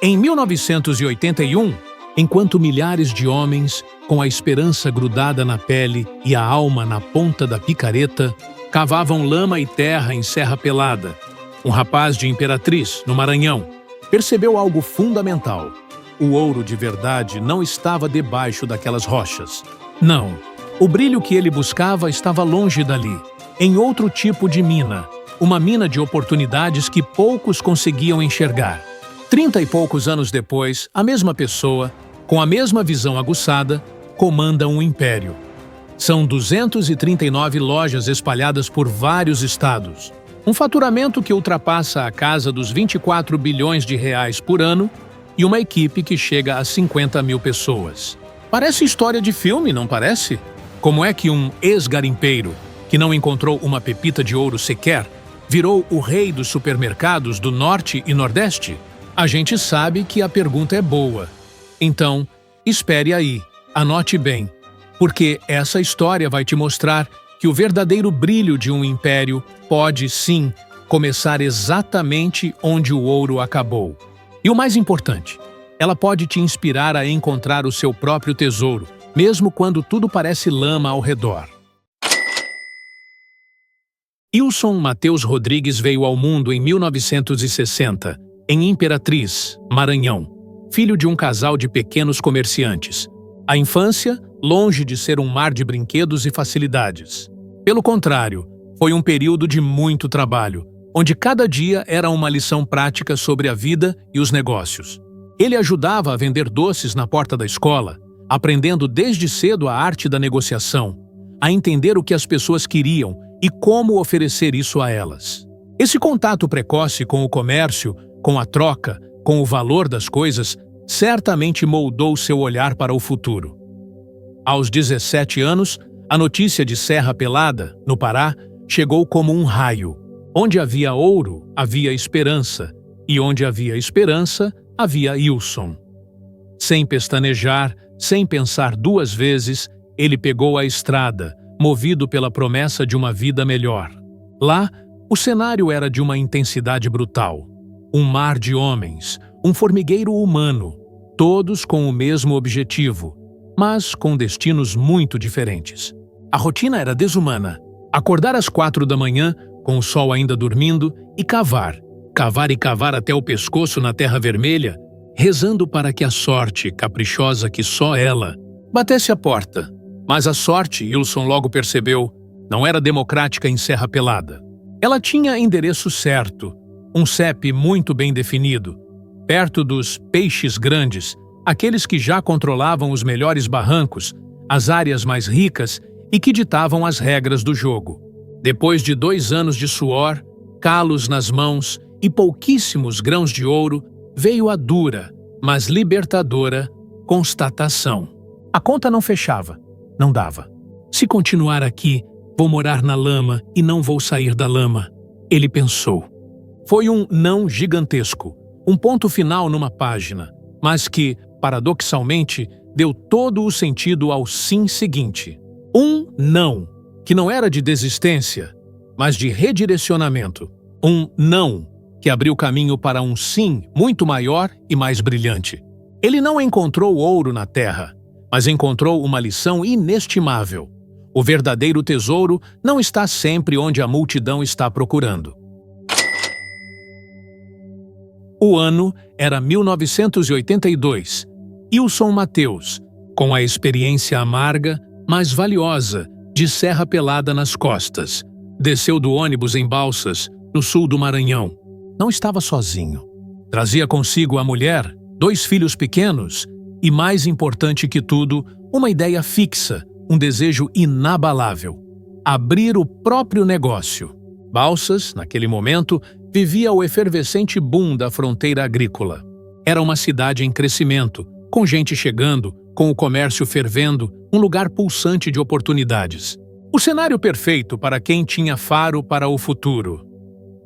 Em 1981, enquanto milhares de homens, com a esperança grudada na pele e a alma na ponta da picareta, cavavam lama e terra em Serra Pelada, um rapaz de Imperatriz, no Maranhão, percebeu algo fundamental. O ouro de verdade não estava debaixo daquelas rochas. Não, o brilho que ele buscava estava longe dali, em outro tipo de mina, uma mina de oportunidades que poucos conseguiam enxergar. 30 e poucos anos depois, a mesma pessoa, com a mesma visão aguçada, comanda um império. São 239 lojas espalhadas por vários estados. Um faturamento que ultrapassa a casa dos 24 bilhões de reais por ano e uma equipe que chega a 50 mil pessoas. Parece história de filme, não parece? Como é que um ex-garimpeiro, que não encontrou uma pepita de ouro sequer, virou o rei dos supermercados do Norte e Nordeste? A gente sabe que a pergunta é boa. Então, espere aí, anote bem, porque essa história vai te mostrar que o verdadeiro brilho de um império pode, sim, começar exatamente onde o ouro acabou. E o mais importante, ela pode te inspirar a encontrar o seu próprio tesouro, mesmo quando tudo parece lama ao redor. Ilson Mateus Rodrigues veio ao mundo em 1960, em Imperatriz, Maranhão, filho de um casal de pequenos comerciantes. A infância, longe de ser um mar de brinquedos e facilidades. Pelo contrário, foi um período de muito trabalho, onde cada dia era uma lição prática sobre a vida e os negócios. Ele ajudava a vender doces na porta da escola, aprendendo desde cedo a arte da negociação, a entender o que as pessoas queriam e como oferecer isso a elas. Esse contato precoce com o comércio, com a troca, com o valor das coisas, certamente moldou seu olhar para o futuro. Aos 17 anos, a notícia de Serra Pelada, no Pará, chegou como um raio. Onde havia ouro, havia esperança, e onde havia esperança, havia Ilson. Sem pestanejar, sem pensar duas vezes, ele pegou a estrada, movido pela promessa de uma vida melhor. Lá, o cenário era de uma intensidade brutal. Um mar de homens, um formigueiro humano, todos com o mesmo objetivo, mas com destinos muito diferentes. A rotina era desumana. Acordar às 4 da manhã, com o sol ainda dormindo, e cavar. Cavar e cavar até o pescoço na terra vermelha, rezando para que a sorte, caprichosa que só ela, batesse a porta. Mas a sorte, Ilson logo percebeu, não era democrática em Serra Pelada. Ela tinha endereço certo, um CEP muito bem definido, perto dos peixes grandes, aqueles que já controlavam os melhores barrancos, as áreas mais ricas e que ditavam as regras do jogo. Depois de 2 anos de suor, calos nas mãos e pouquíssimos grãos de ouro, veio a dura, mas libertadora, constatação. A conta não fechava, não dava. Se continuar aqui, vou morar na lama e não vou sair da lama, ele pensou. Foi um não gigantesco, um ponto final numa página, mas que, paradoxalmente, deu todo o sentido ao sim seguinte. Um não, que não era de desistência, mas de redirecionamento. Um não, que abriu caminho para um sim muito maior e mais brilhante. Ele não encontrou ouro na terra, mas encontrou uma lição inestimável. O verdadeiro tesouro não está sempre onde a multidão está procurando. O ano era 1982. Ilson Mateus, com a experiência amarga, mas valiosa, de Serra Pelada nas costas, desceu do ônibus em Balsas, no sul do Maranhão. Não estava sozinho. Trazia consigo a mulher, 2 filhos pequenos e, mais importante que tudo, uma ideia fixa, um desejo inabalável: abrir o próprio negócio. Balsas, naquele momento, vivia o efervescente boom da fronteira agrícola. Era uma cidade em crescimento, com gente chegando, com o comércio fervendo, um lugar pulsante de oportunidades. O cenário perfeito para quem tinha faro para o futuro.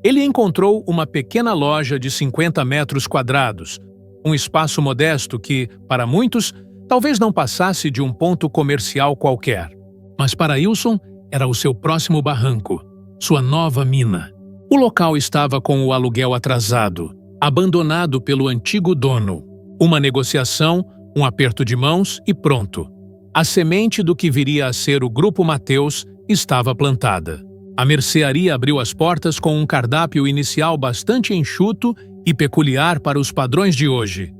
Ele encontrou uma pequena loja de 50 metros quadrados, um espaço modesto que, para muitos, talvez não passasse de um ponto comercial qualquer. Mas para Ilson, era o seu próximo barranco, sua nova mina. O local estava com o aluguel atrasado, abandonado pelo antigo dono. Uma negociação, um aperto de mãos e pronto. A semente do que viria a ser o Grupo Mateus estava plantada. A mercearia abriu as portas com um cardápio inicial bastante enxuto e peculiar para os padrões de hoje.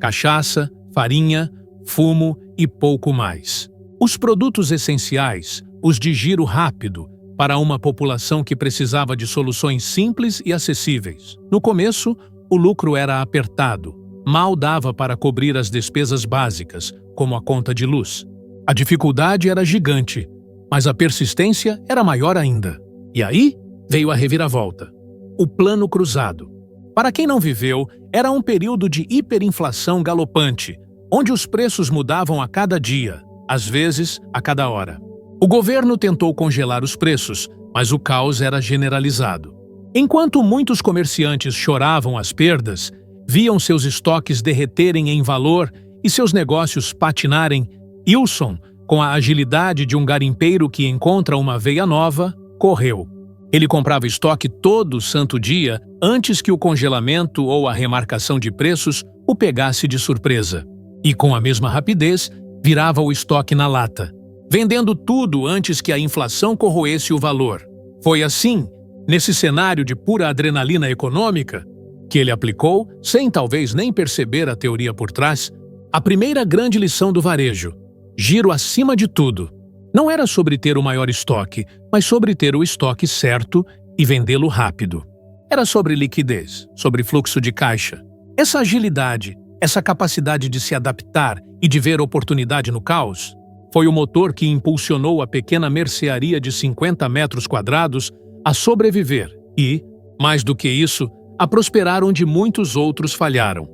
Cachaça, farinha, fumo e pouco mais. Os produtos essenciais, os de giro rápido, para uma população que precisava de soluções simples e acessíveis. No começo, o lucro era apertado. Mal dava para cobrir as despesas básicas, como a conta de luz. A dificuldade era gigante, mas a persistência era maior ainda. E aí veio a reviravolta. O Plano Cruzado. Para quem não viveu, era um período de hiperinflação galopante, onde os preços mudavam a cada dia, às vezes a cada hora. O governo tentou congelar os preços, mas o caos era generalizado. Enquanto muitos comerciantes choravam as perdas, viam seus estoques derreterem em valor e seus negócios patinarem, Ilson, com a agilidade de um garimpeiro que encontra uma veia nova, correu. Ele comprava estoque todo santo dia antes que o congelamento ou a remarcação de preços o pegasse de surpresa. E com a mesma rapidez, virava o estoque na lata, vendendo tudo antes que a inflação corroesse o valor. Foi assim, nesse cenário de pura adrenalina econômica, que ele aplicou, sem talvez nem perceber a teoria por trás, a primeira grande lição do varejo: giro acima de tudo. Não era sobre ter o maior estoque, mas sobre ter o estoque certo e vendê-lo rápido. Era sobre liquidez, sobre fluxo de caixa. Essa agilidade, essa capacidade de se adaptar e de ver oportunidade no caos, foi o motor que impulsionou a pequena mercearia de 50 metros quadrados a sobreviver e, mais do que isso, a prosperar onde muitos outros falharam.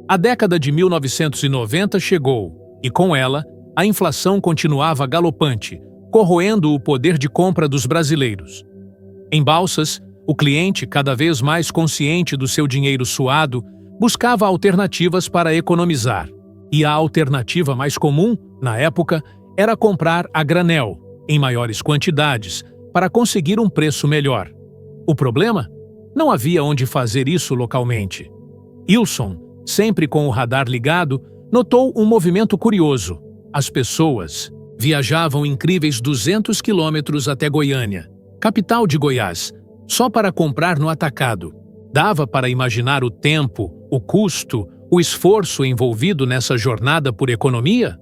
A década de 1990 chegou, e com ela, a inflação continuava galopante, corroendo o poder de compra dos brasileiros. Em Balsas, o cliente, cada vez mais consciente do seu dinheiro suado, buscava alternativas para economizar. E a alternativa mais comum, na época, era comprar a granel, em maiores quantidades, para conseguir um preço melhor. O problema? Não havia onde fazer isso localmente. Ilson, sempre com o radar ligado, notou um movimento curioso. As pessoas viajavam incríveis 200 quilômetros até Goiânia, capital de Goiás, só para comprar no atacado. Dava para imaginar o tempo, o custo, o esforço envolvido nessa jornada por economia?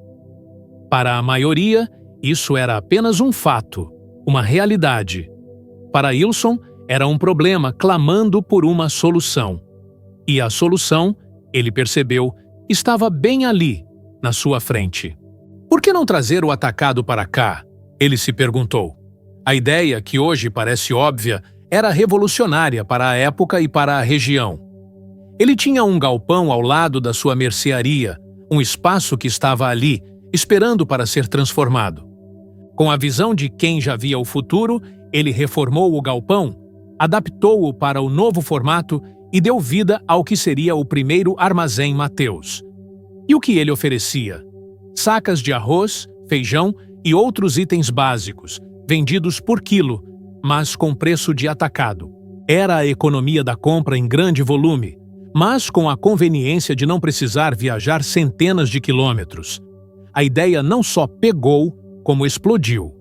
Para a maioria, isso era apenas um fato, uma realidade. Para Ilson, era um problema clamando por uma solução. E a solução, ele percebeu, estava bem ali, na sua frente. Por que não trazer o atacado para cá? Ele se perguntou. A ideia, que hoje parece óbvia, era revolucionária para a época e para a região. Ele tinha um galpão ao lado da sua mercearia, um espaço que estava ali, esperando para ser transformado. Com a visão de quem já via o futuro, ele reformou o galpão, adaptou-o para o novo formato e deu vida ao que seria o primeiro Armazém Mateus. E o que ele oferecia? Sacas de arroz, feijão e outros itens básicos, vendidos por quilo, mas com preço de atacado. Era a economia da compra em grande volume, mas com a conveniência de não precisar viajar centenas de quilômetros. A ideia não só pegou, como explodiu.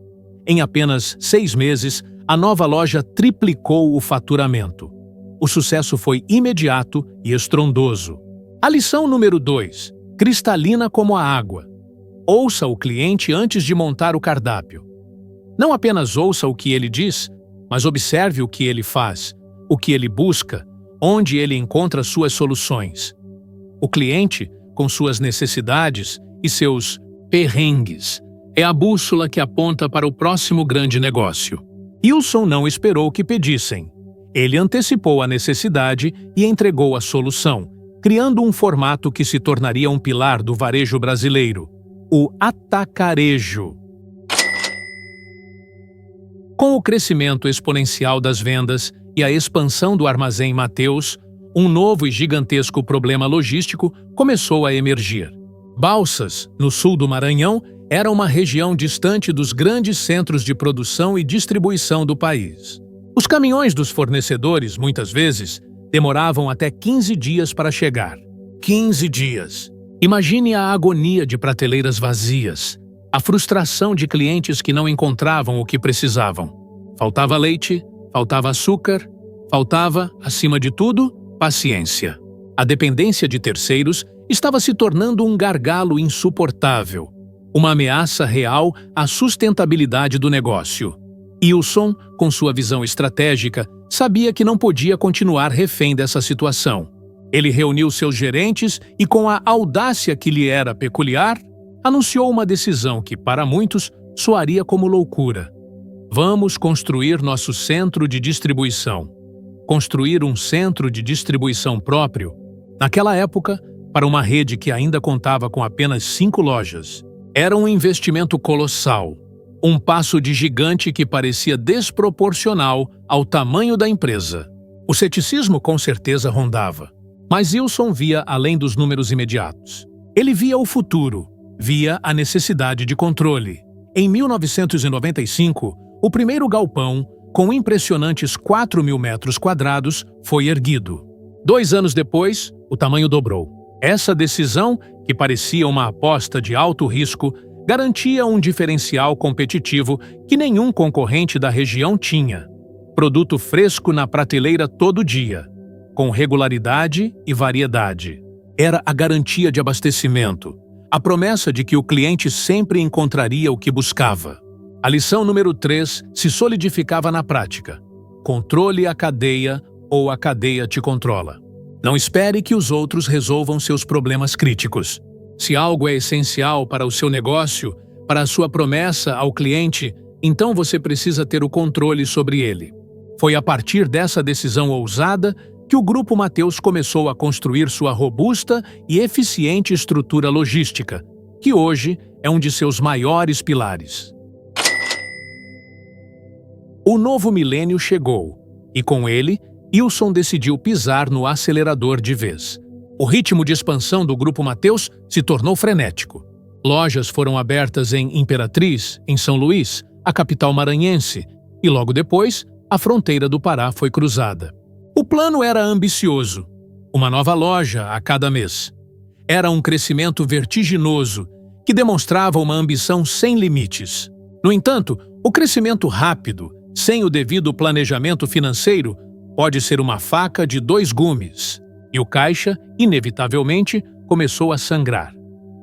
Em apenas 6 meses, a nova loja triplicou o faturamento. O sucesso foi imediato e estrondoso. A lição número 2, cristalina como a água. Ouça o cliente antes de montar o cardápio. Não apenas ouça o que ele diz, mas observe o que ele faz, o que ele busca, onde ele encontra suas soluções. O cliente, com suas necessidades e seus perrengues, é a bússola que aponta para o próximo grande negócio. Ilson não esperou que pedissem. Ele antecipou a necessidade e entregou a solução, criando um formato que se tornaria um pilar do varejo brasileiro, o atacarejo. Com o crescimento exponencial das vendas e a expansão do Armazém Mateus, um novo e gigantesco problema logístico começou a emergir. Balsas, no sul do Maranhão, era uma região distante dos grandes centros de produção e distribuição do país. Os caminhões dos fornecedores, muitas vezes, demoravam até 15 dias para chegar. 15 dias! Imagine a agonia de prateleiras vazias, a frustração de clientes que não encontravam o que precisavam. Faltava leite, faltava açúcar, faltava, acima de tudo, paciência. A dependência de terceiros estava se tornando um gargalo insuportável, uma ameaça real à sustentabilidade do negócio. Ilson, com sua visão estratégica, sabia que não podia continuar refém dessa situação. Ele reuniu seus gerentes e, com a audácia que lhe era peculiar, anunciou uma decisão que, para muitos, soaria como loucura. Vamos construir nosso centro de distribuição. Construir um centro de distribuição próprio, naquela época, para uma rede que ainda contava com apenas 5 lojas. Era um investimento colossal. Um passo de gigante que parecia desproporcional ao tamanho da empresa. O ceticismo com certeza rondava. Mas Ilson via além dos números imediatos. Ele via o futuro, via a necessidade de controle. Em 1995, o primeiro galpão, com impressionantes 4.000 metros quadrados, foi erguido. 2 anos depois, o tamanho dobrou. Essa decisão, que parecia uma aposta de alto risco, garantia um diferencial competitivo que nenhum concorrente da região tinha. Produto fresco na prateleira todo dia, com regularidade e variedade. Era a garantia de abastecimento, a promessa de que o cliente sempre encontraria o que buscava. A lição número 3 se solidificava na prática. Controle a cadeia ou a cadeia te controla. Não espere que os outros resolvam seus problemas críticos. Se algo é essencial para o seu negócio, para a sua promessa ao cliente, então você precisa ter o controle sobre ele. Foi a partir dessa decisão ousada que o Grupo Mateus começou a construir sua robusta e eficiente estrutura logística, que hoje é um de seus maiores pilares. O novo milênio chegou, e com ele, Ilson decidiu pisar no acelerador de vez. O ritmo de expansão do Grupo Mateus se tornou frenético. Lojas foram abertas em Imperatriz, em São Luís, a capital maranhense, e logo depois, a fronteira do Pará foi cruzada. O plano era ambicioso. Uma nova loja a cada mês. Era um crescimento vertiginoso, que demonstrava uma ambição sem limites. No entanto, o crescimento rápido, sem o devido planejamento financeiro, pode ser uma faca de 2 gumes. E o caixa, inevitavelmente, começou a sangrar.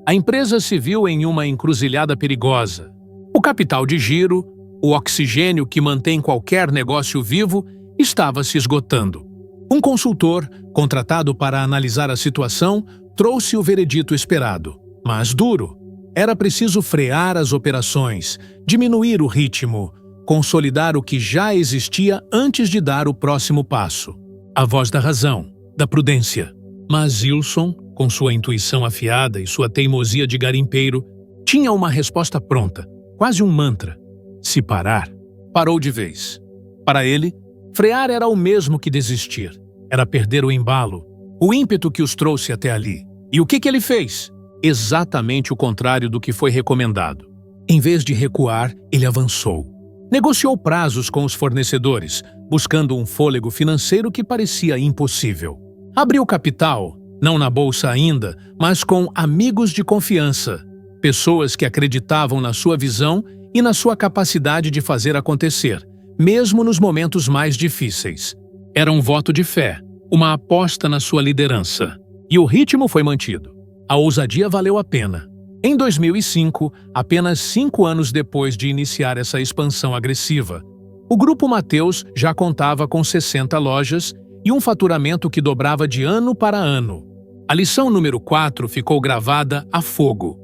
A empresa se viu em uma encruzilhada perigosa. O capital de giro, o oxigênio que mantém qualquer negócio vivo, estava se esgotando. Um consultor, contratado para analisar a situação, trouxe o veredito esperado, mas duro. Era preciso frear as operações, diminuir o ritmo, consolidar o que já existia antes de dar o próximo passo. A voz da razão, da prudência. Mas Ilson, com sua intuição afiada e sua teimosia de garimpeiro, tinha uma resposta pronta, quase um mantra. Se parar, parou de vez. Para ele, frear era o mesmo que desistir. Era perder o embalo, o ímpeto que os trouxe até ali. E o que ele fez? Exatamente o contrário do que foi recomendado. Em vez de recuar, ele avançou. Negociou prazos com os fornecedores, buscando um fôlego financeiro que parecia impossível. Abriu capital, não na bolsa ainda, mas com amigos de confiança, pessoas que acreditavam na sua visão e na sua capacidade de fazer acontecer, mesmo nos momentos mais difíceis. Era um voto de fé, uma aposta na sua liderança. E o ritmo foi mantido. A ousadia valeu a pena. Em 2005, apenas 5 anos depois de iniciar essa expansão agressiva, o Grupo Mateus já contava com 60 lojas e um faturamento que dobrava de ano para ano. A lição número 4 ficou gravada a fogo.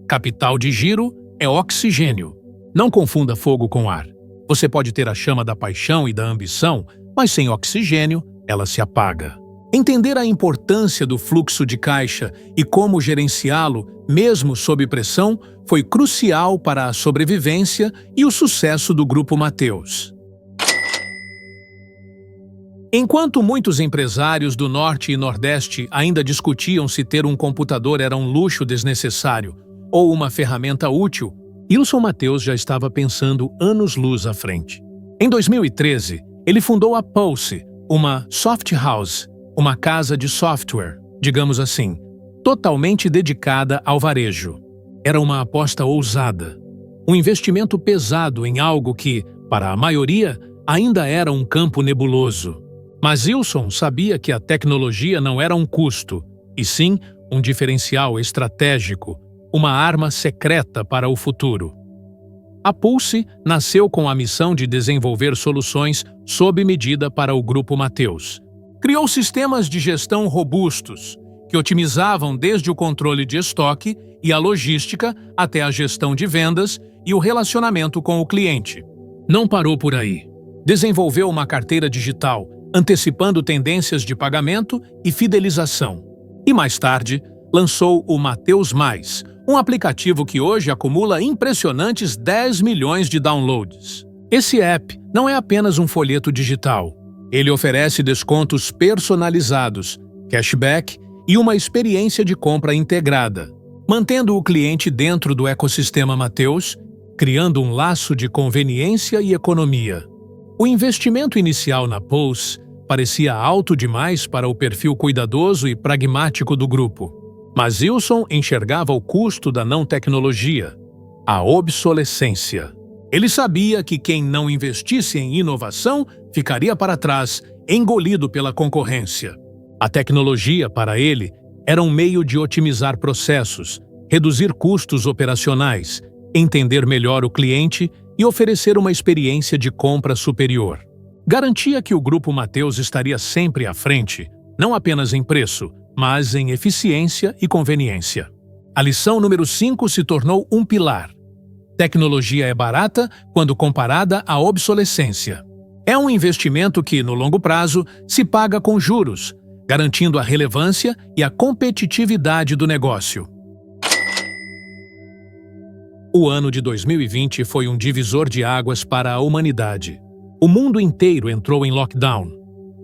Capital de giro é oxigênio. Não confunda fogo com ar. Você pode ter a chama da paixão e da ambição, mas sem oxigênio, ela se apaga. Entender a importância do fluxo de caixa e como gerenciá-lo, mesmo sob pressão, foi crucial para a sobrevivência e o sucesso do Grupo Mateus. Enquanto muitos empresários do Norte e Nordeste ainda discutiam se ter um computador era um luxo desnecessário ou uma ferramenta útil, Ilson Mateus já estava pensando anos-luz à frente. Em 2013, Ele fundou a Pulse, uma soft house, uma casa de software, digamos assim, totalmente dedicada ao varejo. Era uma aposta ousada, um investimento pesado em algo que, para a maioria, ainda era um campo nebuloso. Mas Ilson sabia que a tecnologia não era um custo, e sim um diferencial estratégico, uma arma secreta para o futuro. A Pulse nasceu com a missão de desenvolver soluções sob medida para o Grupo Mateus. Criou sistemas de gestão robustos, que otimizavam desde o controle de estoque e a logística até a gestão de vendas e o relacionamento com o cliente. Não parou por aí. Desenvolveu uma carteira digital, antecipando tendências de pagamento e fidelização. E mais tarde, lançou o Mateus Mais, um aplicativo que hoje acumula impressionantes 10 milhões de downloads. Esse app não é apenas um folheto digital. Ele oferece descontos personalizados, cashback e uma experiência de compra integrada, mantendo o cliente dentro do ecossistema Mateus, criando um laço de conveniência e economia. O investimento inicial na Pulse parecia alto demais para o perfil cuidadoso e pragmático do grupo. Mas Ilson enxergava o custo da não-tecnologia, a obsolescência. Ele sabia que quem não investisse em inovação ficaria para trás, engolido pela concorrência. A tecnologia, para ele, era um meio de otimizar processos, reduzir custos operacionais, entender melhor o cliente e oferecer uma experiência de compra superior. Garantia que o Grupo Mateus estaria sempre à frente, não apenas em preço, mas em eficiência e conveniência. A lição número 5 se tornou um pilar. Tecnologia é barata quando comparada à obsolescência. É um investimento que, no longo prazo, se paga com juros, garantindo a relevância e a competitividade do negócio. O ano de 2020 foi um divisor de águas para a humanidade. O mundo inteiro entrou em lockdown.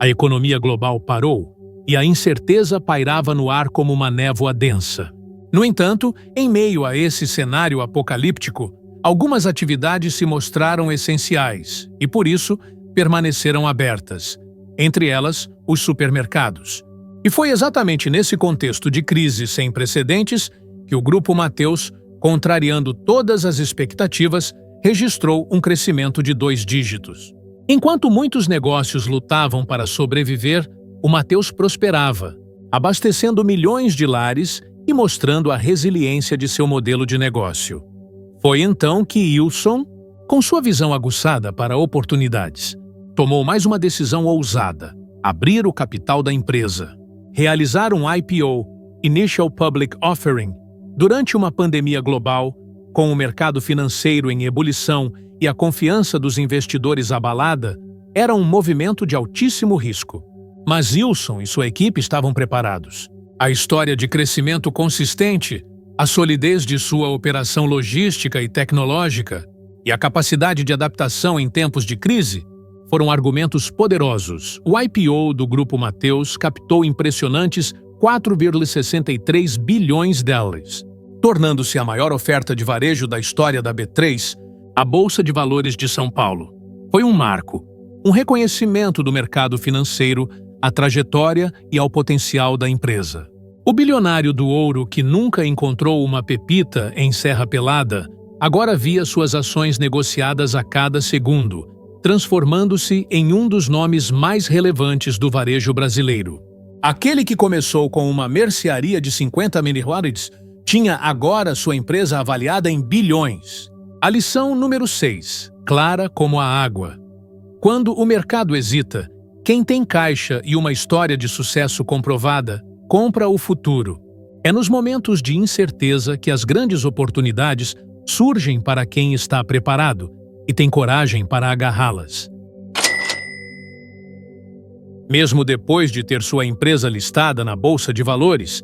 A economia global parou e a incerteza pairava no ar como uma névoa densa. No entanto, em meio a esse cenário apocalíptico, algumas atividades se mostraram essenciais e, por isso, permaneceram abertas, entre elas, os supermercados. E foi exatamente nesse contexto de crise sem precedentes que o Grupo Mateus, contrariando todas as expectativas, registrou um crescimento de 2 dígitos. Enquanto muitos negócios lutavam para sobreviver, o Mateus prosperava, abastecendo milhões de lares e mostrando a resiliência de seu modelo de negócio. Foi então que Ilson, com sua visão aguçada para oportunidades, tomou mais uma decisão ousada: abrir o capital da empresa. Realizar um IPO, Initial Public Offering, durante uma pandemia global, com o mercado financeiro em ebulição e a confiança dos investidores abalada, era um movimento de altíssimo risco. Mas Ilson e sua equipe estavam preparados. A história de crescimento consistente, a solidez de sua operação logística e tecnológica e a capacidade de adaptação em tempos de crise foram argumentos poderosos. O IPO do Grupo Mateus captou impressionantes 4,63 bilhões de dólares, tornando-se a maior oferta de varejo da história da B3, a Bolsa de Valores de São Paulo. Foi um marco, um reconhecimento do mercado financeiro à trajetória e ao potencial da empresa. O bilionário do ouro que nunca encontrou uma pepita em Serra Pelada, agora via suas ações negociadas a cada segundo, transformando-se em um dos nomes mais relevantes do varejo brasileiro. Aquele que começou com uma mercearia de 50 mini-hordes tinha agora sua empresa avaliada em bilhões. A lição número 6, clara como a água. Quando o mercado hesita, quem tem caixa e uma história de sucesso comprovada, compra o futuro. É nos momentos de incerteza que as grandes oportunidades surgem para quem está preparado e tem coragem para agarrá-las. Mesmo depois de ter sua empresa listada na Bolsa de Valores,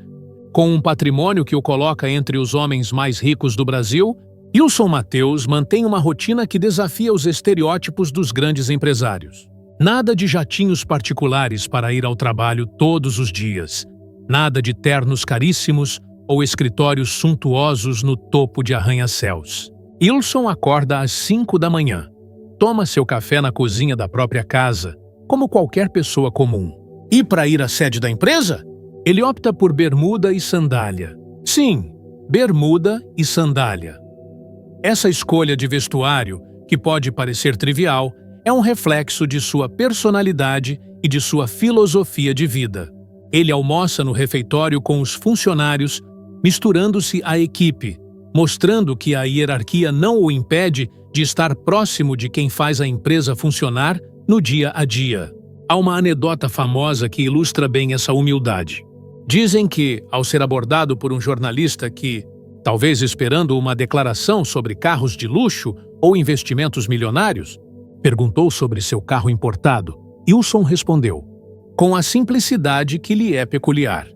com um patrimônio que o coloca entre os homens mais ricos do Brasil, Ilson Mateus mantém uma rotina que desafia os estereótipos dos grandes empresários. Nada de jatinhos particulares para ir ao trabalho todos os dias. Nada de ternos caríssimos ou escritórios suntuosos no topo de arranha-céus. Ilson acorda às 5 da manhã. toma seu café na cozinha da própria casa, como qualquer pessoa comum. E para ir à sede da empresa? Ele opta por bermuda e sandália. Sim, bermuda e sandália. Essa escolha de vestuário, que pode parecer trivial, é um reflexo de sua personalidade e de sua filosofia de vida. Ele almoça no refeitório com os funcionários, misturando-se à equipe, mostrando que a hierarquia não o impede de estar próximo de quem faz a empresa funcionar no dia a dia. Há uma anedota famosa que ilustra bem essa humildade. Dizem que, ao ser abordado por um jornalista que, talvez esperando uma declaração sobre carros de luxo ou investimentos milionários, perguntou sobre seu carro importado, Wilson respondeu, com a simplicidade que lhe é peculiar.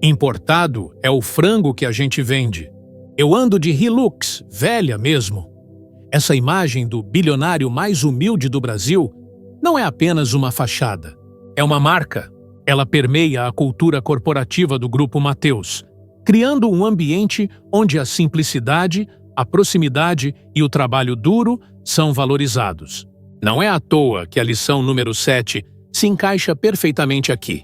Importado é o frango que a gente vende. Eu ando de Hilux, velha mesmo. Essa imagem do bilionário mais humilde do Brasil não é apenas uma fachada. É uma marca. Ela permeia a cultura corporativa do Grupo Mateus, criando um ambiente onde a simplicidade, a proximidade e o trabalho duro são valorizados. Não é à toa que a lição número 7 se encaixa perfeitamente aqui.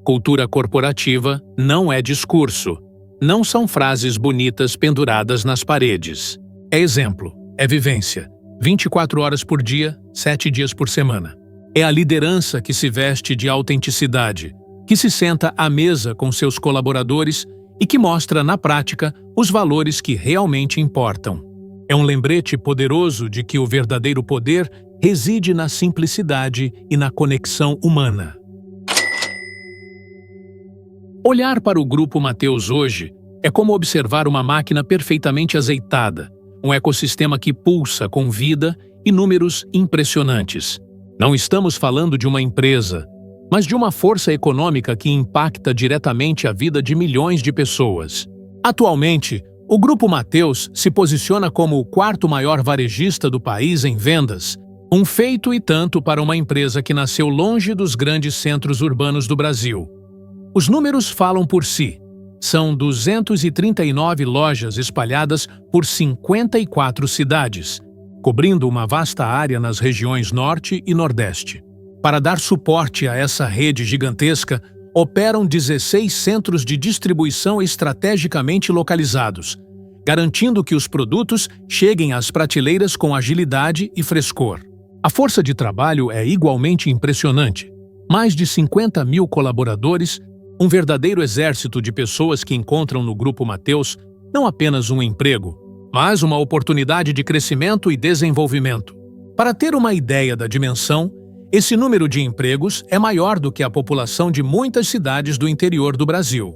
Cultura corporativa não é discurso. Não são frases bonitas penduradas nas paredes. É exemplo, é vivência. 24 horas por dia, 7 dias por semana. É a liderança que se veste de autenticidade, que se senta à mesa com seus colaboradores e que mostra na prática os valores que realmente importam. É um lembrete poderoso de que o verdadeiro poder reside na simplicidade e na conexão humana. Olhar para o Grupo Mateus hoje é como observar uma máquina perfeitamente azeitada, um ecossistema que pulsa com vida e números impressionantes. Não estamos falando de uma empresa, mas de uma força econômica que impacta diretamente a vida de milhões de pessoas. Atualmente, o Grupo Mateus se posiciona como o quarto maior varejista do país em vendas, um feito e tanto para uma empresa que nasceu longe dos grandes centros urbanos do Brasil. Os números falam por si. São 239 lojas espalhadas por 54 cidades, cobrindo uma vasta área nas regiões Norte e Nordeste. Para dar suporte a essa rede gigantesca, operam 16 centros de distribuição estrategicamente localizados, garantindo que os produtos cheguem às prateleiras com agilidade e frescor. A força de trabalho é igualmente impressionante. Mais de 50 mil colaboradores, um verdadeiro exército de pessoas que encontram no Grupo Mateus não apenas um emprego, mas uma oportunidade de crescimento e desenvolvimento. Para ter uma ideia da dimensão, esse número de empregos é maior do que a população de muitas cidades do interior do Brasil.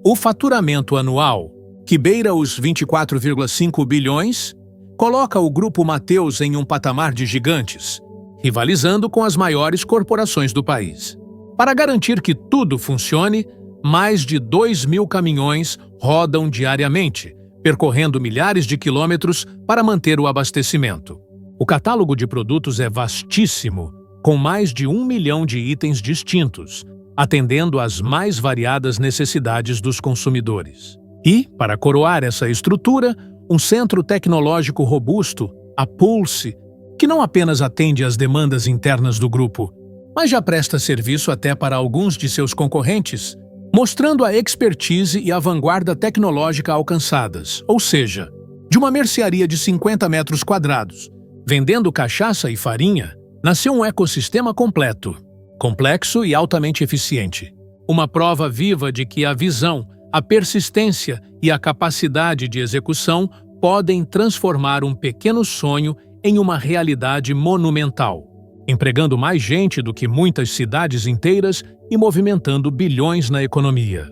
O faturamento anual, que beira os 24,5 bilhões, coloca o Grupo Mateus em um patamar de gigantes, rivalizando com as maiores corporações do país. Para garantir que tudo funcione, mais de 2.000 caminhões rodam diariamente, percorrendo milhares de quilômetros para manter o abastecimento. O catálogo de produtos é vastíssimo, com mais de 1 milhão de itens distintos, atendendo às mais variadas necessidades dos consumidores. E, para coroar essa estrutura, um centro tecnológico robusto, a Pulse, que não apenas atende às demandas internas do grupo, mas já presta serviço até para alguns de seus concorrentes, mostrando a expertise e a vanguarda tecnológica alcançadas, ou seja, de uma mercearia de 50 metros quadrados, vendendo cachaça e farinha, nasceu um ecossistema completo, complexo e altamente eficiente. Uma prova viva de que a visão, a persistência e a capacidade de execução podem transformar um pequeno sonho em uma realidade monumental, empregando mais gente do que muitas cidades inteiras e movimentando bilhões na economia.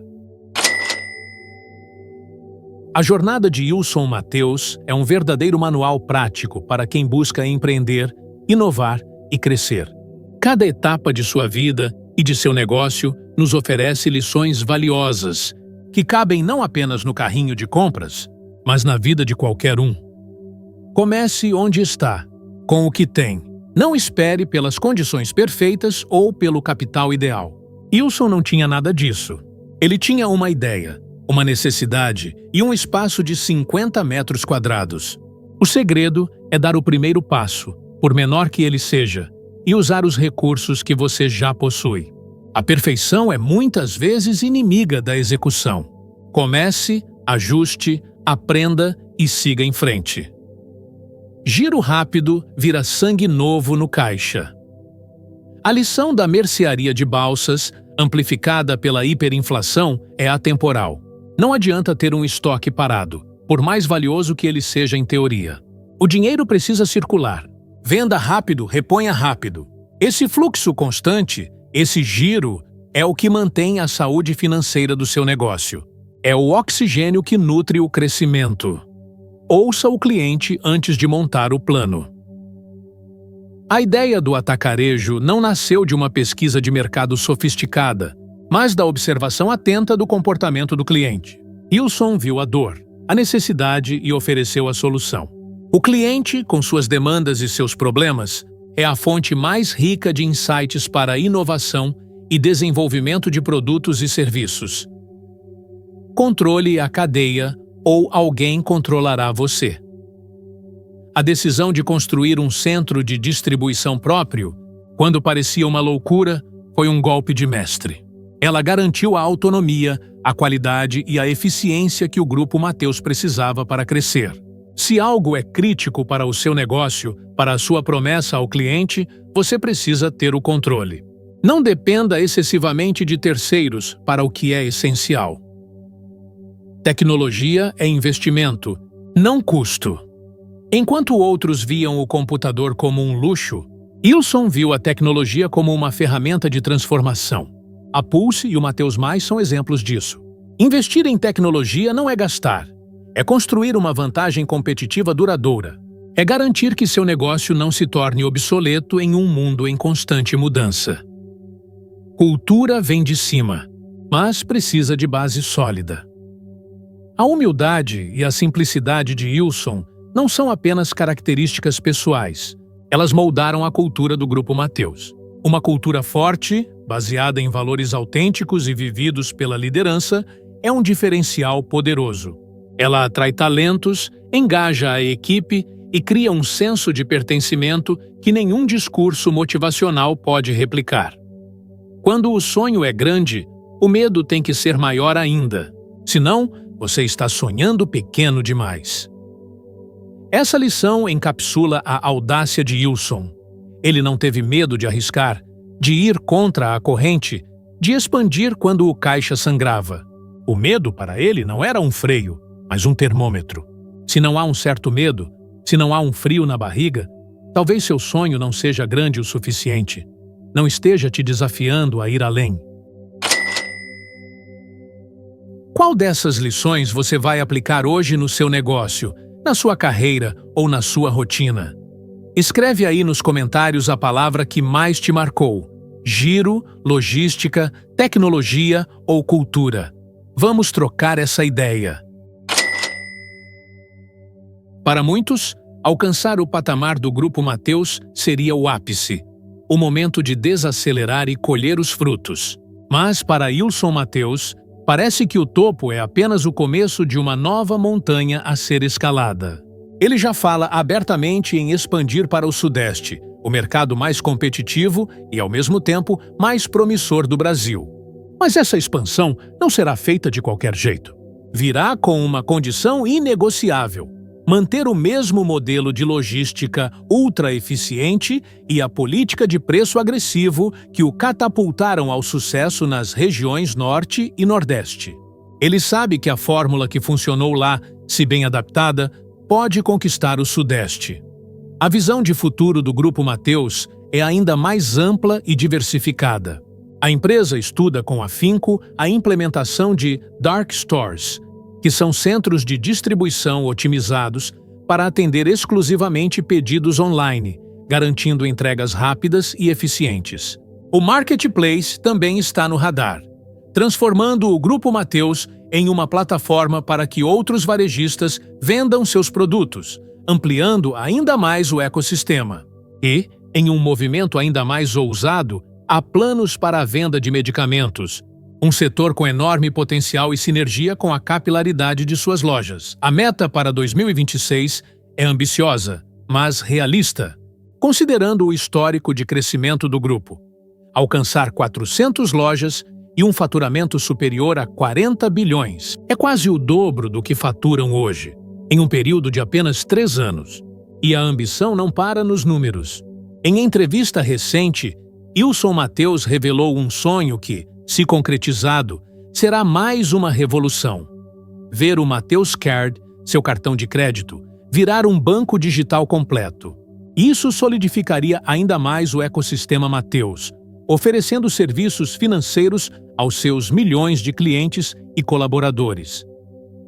A jornada de Wilson Mateus é um verdadeiro manual prático para quem busca empreender, inovar e crescer. Cada etapa de sua vida e de seu negócio nos oferece lições valiosas, que cabem não apenas no carrinho de compras, mas na vida de qualquer um. Comece onde está, com o que tem. Não espere pelas condições perfeitas ou pelo capital ideal. Wilson não tinha nada disso. Ele tinha uma ideia, uma necessidade e um espaço de 50 metros quadrados. O segredo é dar o primeiro passo, por menor que ele seja, e usar os recursos que você já possui. A perfeição é muitas vezes inimiga da execução. Comece, ajuste, aprenda e siga em frente. Giro rápido vira sangue novo no caixa. A lição da mercearia de balsas, amplificada pela hiperinflação, é atemporal. Não adianta ter um estoque parado, por mais valioso que ele seja em teoria. O dinheiro precisa circular. Venda rápido, reponha rápido. Esse fluxo constante, esse giro, é o que mantém a saúde financeira do seu negócio. É o oxigênio que nutre o crescimento. Ouça o cliente antes de montar o plano. A ideia do atacarejo não nasceu de uma pesquisa de mercado sofisticada, mas da observação atenta do comportamento do cliente. Ilson viu a dor, a necessidade e ofereceu a solução. O cliente, com suas demandas e seus problemas, é a fonte mais rica de insights para a inovação e desenvolvimento de produtos e serviços. Controle a cadeia ou alguém controlará você. A decisão de construir um centro de distribuição próprio, quando parecia uma loucura, foi um golpe de mestre. Ela garantiu a autonomia, a qualidade e a eficiência que o Grupo Mateus precisava para crescer. Se algo é crítico para o seu negócio, para a sua promessa ao cliente, você precisa ter o controle. Não dependa excessivamente de terceiros para o que é essencial. Tecnologia é investimento, não custo. Enquanto outros viam o computador como um luxo, Ilson viu a tecnologia como uma ferramenta de transformação. A Pulse e o Mateus Mais são exemplos disso. Investir em tecnologia não é gastar. É construir uma vantagem competitiva duradoura. É garantir que seu negócio não se torne obsoleto em um mundo em constante mudança. Cultura vem de cima, mas precisa de base sólida. A humildade e a simplicidade de Ilson não são apenas características pessoais. Elas moldaram a cultura do Grupo Mateus. Uma cultura forte, baseada em valores autênticos e vividos pela liderança, é um diferencial poderoso. Ela atrai talentos, engaja a equipe e cria um senso de pertencimento que nenhum discurso motivacional pode replicar. Quando o sonho é grande, o medo tem que ser maior ainda. Senão, você está sonhando pequeno demais. Essa lição encapsula a audácia de Ilson. Ele não teve medo de arriscar, de ir contra a corrente, de expandir quando o caixa sangrava. O medo para ele não era um freio, mas um termômetro. Se não há um certo medo, se não há um frio na barriga, talvez seu sonho não seja grande o suficiente. Não esteja te desafiando a ir além. Qual dessas lições você vai aplicar hoje no seu negócio, na sua carreira ou na sua rotina? Escreve aí nos comentários a palavra que mais te marcou: giro, logística, tecnologia ou cultura. Vamos trocar essa ideia. Para muitos, alcançar o patamar do Grupo Mateus seria o ápice, o momento de desacelerar e colher os frutos. Mas para Ilson Mateus, parece que o topo é apenas o começo de uma nova montanha a ser escalada. Ele já fala abertamente em expandir para o Sudeste, o mercado mais competitivo e, ao mesmo tempo, mais promissor do Brasil. Mas essa expansão não será feita de qualquer jeito. Virá com uma condição inegociável: manter o mesmo modelo de logística ultra-eficiente e a política de preço agressivo que o catapultaram ao sucesso nas regiões Norte e Nordeste. Ele sabe que a fórmula que funcionou lá, se bem adaptada, pode conquistar o Sudeste. A visão de futuro do Grupo Mateus é ainda mais ampla e diversificada. A empresa estuda com afinco a implementação de Dark Stores, que são centros de distribuição otimizados para atender exclusivamente pedidos online, garantindo entregas rápidas e eficientes. O Marketplace também está no radar, transformando o Grupo Mateus em uma plataforma para que outros varejistas vendam seus produtos, ampliando ainda mais o ecossistema. E, em um movimento ainda mais ousado, há planos para a venda de medicamentos, um setor com enorme potencial e sinergia com a capilaridade de suas lojas. A meta para 2026 é ambiciosa, mas realista: considerando o histórico de crescimento do grupo. Alcançar 400 lojas e um faturamento superior a 40 bilhões. É quase o dobro do que faturam hoje, em um período de apenas 3 anos. E a ambição não para nos números. Em entrevista recente, Ilson Mateus revelou um sonho que, se concretizado, será mais uma revolução. Ver o Mateus Card, seu cartão de crédito, virar um banco digital completo. Isso solidificaria ainda mais o ecossistema Mateus, oferecendo serviços financeiros aos seus milhões de clientes e colaboradores.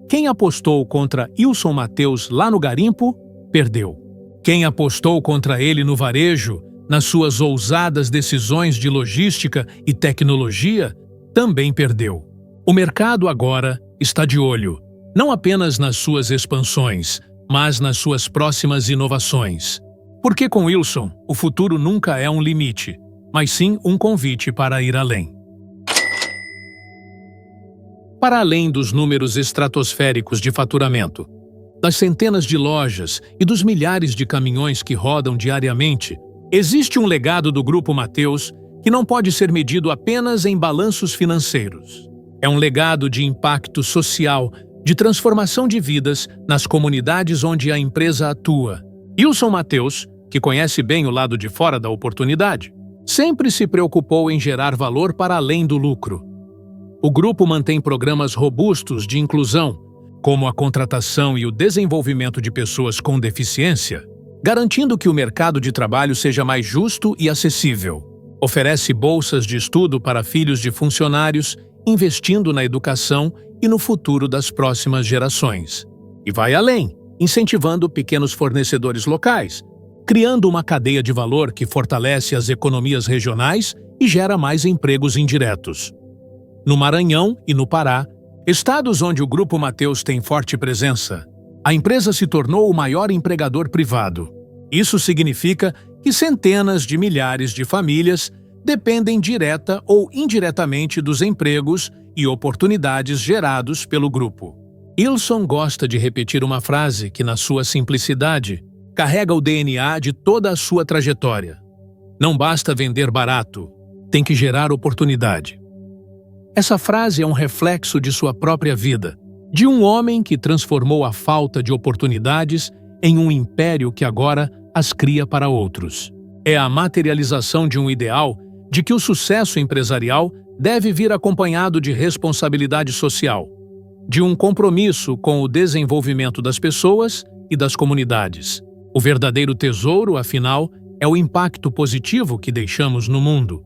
Quem apostou contra Ilson Mateus lá no garimpo, perdeu. Quem apostou contra ele no varejo, nas suas ousadas decisões de logística e tecnologia, também perdeu. O mercado agora está de olho, não apenas nas suas expansões, mas nas suas próximas inovações. Porque com Ilson, o futuro nunca é um limite, mas sim um convite para ir além. Para além dos números estratosféricos de faturamento, das centenas de lojas e dos milhares de caminhões que rodam diariamente, existe um legado do Grupo Mateus que não pode ser medido apenas em balanços financeiros. É um legado de impacto social, de transformação de vidas nas comunidades onde a empresa atua. Ilson Mateus, que conhece bem o lado de fora da oportunidade, sempre se preocupou em gerar valor para além do lucro. O grupo mantém programas robustos de inclusão, como a contratação e o desenvolvimento de pessoas com deficiência, garantindo que o mercado de trabalho seja mais justo e acessível. Oferece bolsas de estudo para filhos de funcionários, investindo na educação e no futuro das próximas gerações. E vai além, incentivando pequenos fornecedores locais, criando uma cadeia de valor que fortalece as economias regionais e gera mais empregos indiretos. No Maranhão e no Pará, estados onde o Grupo Mateus tem forte presença, a empresa se tornou o maior empregador privado. Isso significa que centenas de milhares de famílias dependem direta ou indiretamente dos empregos e oportunidades gerados pelo grupo. Ilson gosta de repetir uma frase que, na sua simplicidade, carrega o DNA de toda a sua trajetória. Não basta vender barato, tem que gerar oportunidade. Essa frase é um reflexo de sua própria vida, de um homem que transformou a falta de oportunidades em um império que agora as cria para outros. É a materialização de um ideal de que o sucesso empresarial deve vir acompanhado de responsabilidade social, de um compromisso com o desenvolvimento das pessoas e das comunidades. O verdadeiro tesouro, afinal, é o impacto positivo que deixamos no mundo.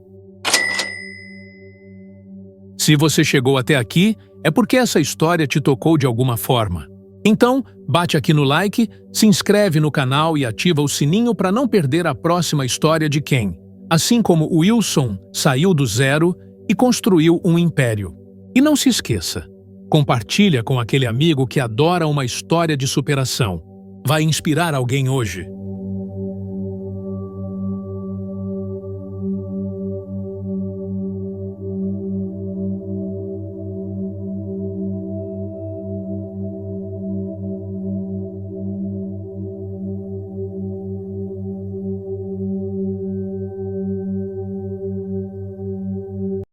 Se você chegou até aqui, é porque essa história te tocou de alguma forma. Então, bate aqui no like, se inscreve no canal e ativa o sininho para não perder a próxima história de quem, assim como o Ilson, saiu do zero e construiu um império. E não se esqueça, compartilha com aquele amigo que adora uma história de superação. Vai inspirar alguém hoje.